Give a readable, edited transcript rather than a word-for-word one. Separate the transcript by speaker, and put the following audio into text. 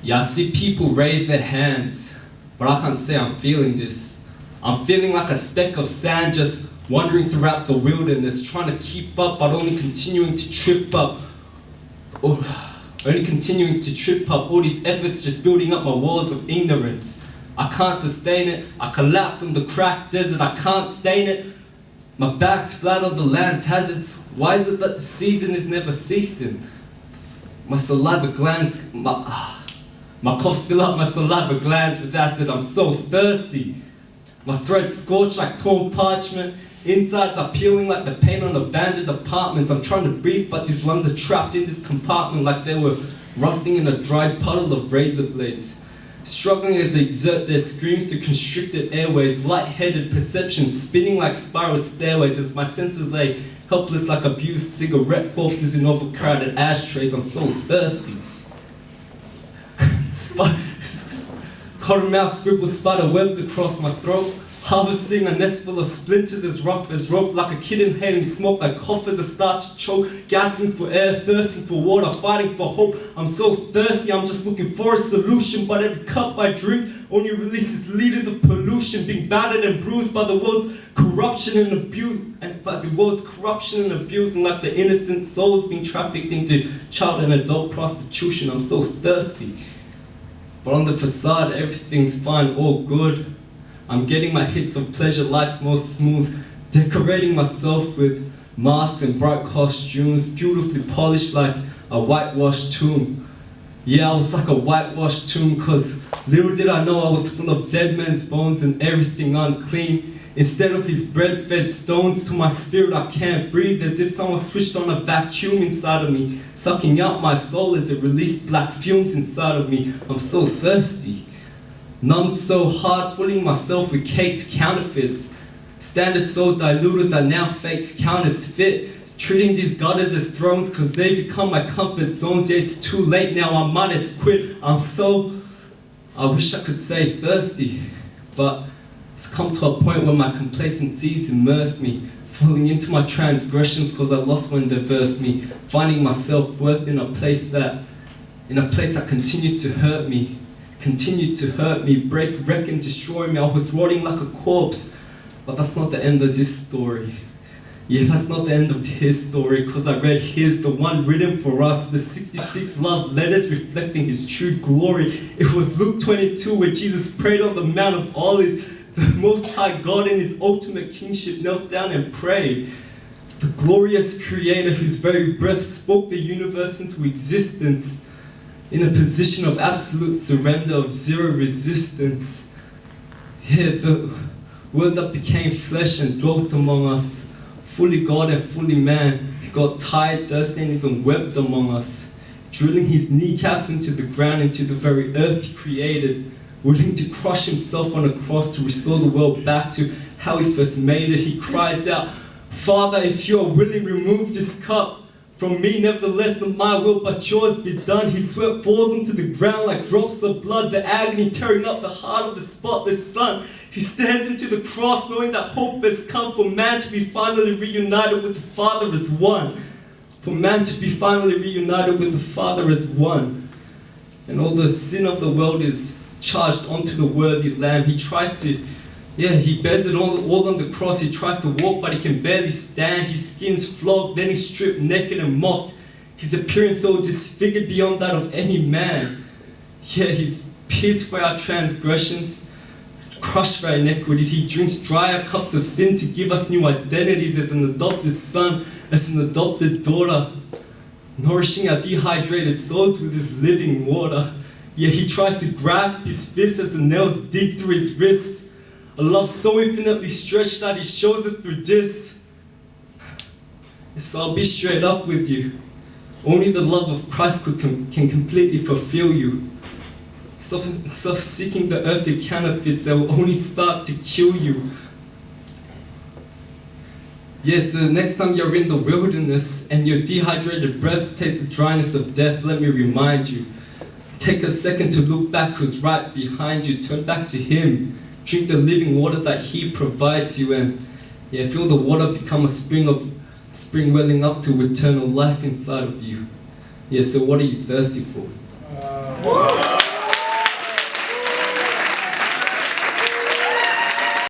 Speaker 1: Yeah, I see people raise their hands, but I can't say I'm feeling this. I'm feeling like a speck of sand just wandering throughout the wilderness, trying to keep up, but only continuing to trip up. Only continuing to trip up, all these efforts just building up my walls of ignorance. I can't sustain it, I collapse on the cracked desert, I can't stain it. My back's flat on the land's hazards. Why is it that the season is never ceasing? My saliva glands, my coughs fill up my saliva glands with acid. I'm so thirsty. My throat's scorched like torn parchment. Insides are peeling like the paint on abandoned apartments. I'm trying to breathe, but these lungs are trapped in this compartment like they were rusting in a dried puddle of razor blades. Struggling as they exert their screams through constricted airways, light-headed perceptions spinning like spiral stairways as my senses lay helpless like abused cigarette corpses in overcrowded ashtrays. I'm so thirsty. Cottonmouth scribbles spider webs across my throat, harvesting a nest full of splinters as rough as rope, like a kid inhaling smoke, like cough as I start to choke, gasping for air, thirsting for water, fighting for hope. I'm so thirsty, I'm just looking for a solution, but every cup I drink only releases liters of pollution, being battered and bruised by the world's corruption and abuse, and like the innocent souls being trafficked into child and adult prostitution. I'm so thirsty. But on the facade, everything's fine, all good. I'm getting my hits of pleasure, life's more smooth, decorating myself with masks and bright costumes, beautifully polished like a whitewashed tomb. Yeah, I was like a whitewashed tomb, cause little did I know I was full of dead men's bones and everything unclean. Instead of his bread-fed stones, to my spirit I can't breathe, as if someone switched on a vacuum inside of me, sucking out my soul as it released black fumes inside of me. I'm so thirsty. Numbed so hard, fooling myself with caked counterfeits. Standards so diluted that now fakes counterfeit. Treating these gutters as thrones cause they become my comfort zones. Yeah, it's too late now, I might as quit. I wish I could say thirsty, but it's come to a point where my complacency's immersed me, falling into my transgressions cause I lost when they versed me, finding my self-worth in a place that continued to hurt me, break, wreck and destroy me. I was rotting like a corpse, but that's not the end of this story. Yeah, that's not the end of his story, cause I read his, the one written for us, the 66 love letters reflecting his true glory. It was Luke 22 where Jesus prayed on the Mount of Olives. The Most High God in his ultimate kingship knelt down and prayed. The glorious creator whose very breath spoke the universe into existence, in a position of absolute surrender, of zero resistance. Yeah, the word that became flesh and dwelt among us, fully God and fully man. He got tired, thirsty, and even wept among us, drilling his kneecaps into the ground, into the very earth he created, willing to crush himself on a cross to restore the world back to how he first made it. He cries out, Father, if you are willing, remove this cup from me, nevertheless not my will but yours be done. His sweat falls into the ground like drops of blood, the agony tearing up the heart of the spotless son. He stares into the cross knowing that hope has come for man to be finally reunited with the Father as one. For man to be finally reunited with the Father as one. And all the sin of the world is charged onto the worthy lamb. He tries to, he bears it all on the cross. He tries to walk, but he can barely stand. His skin's flogged, then he's stripped naked and mocked. His appearance so disfigured beyond that of any man. Yeah, he's pierced for our transgressions, crushed for our iniquities. He drinks drier cups of sin to give us new identities as an adopted son, as an adopted daughter, nourishing our dehydrated souls with his living water. Yeah, he tries to grasp his fist as the nails dig through his wrists. A love so infinitely stretched that he shows it through this. So I'll be straight up with you. Only the love of Christ can completely fulfill you. Stop seeking the earthly counterfeits that will only start to kill you. Yes, so next time you're in the wilderness and your dehydrated breaths taste the dryness of death, let me remind you. Take a second to look back who's right behind you. Turn back to him. Drink the living water that he provides you, and feel the water become a spring of spring welling up to eternal life inside of you. Yeah, so what are you thirsty for?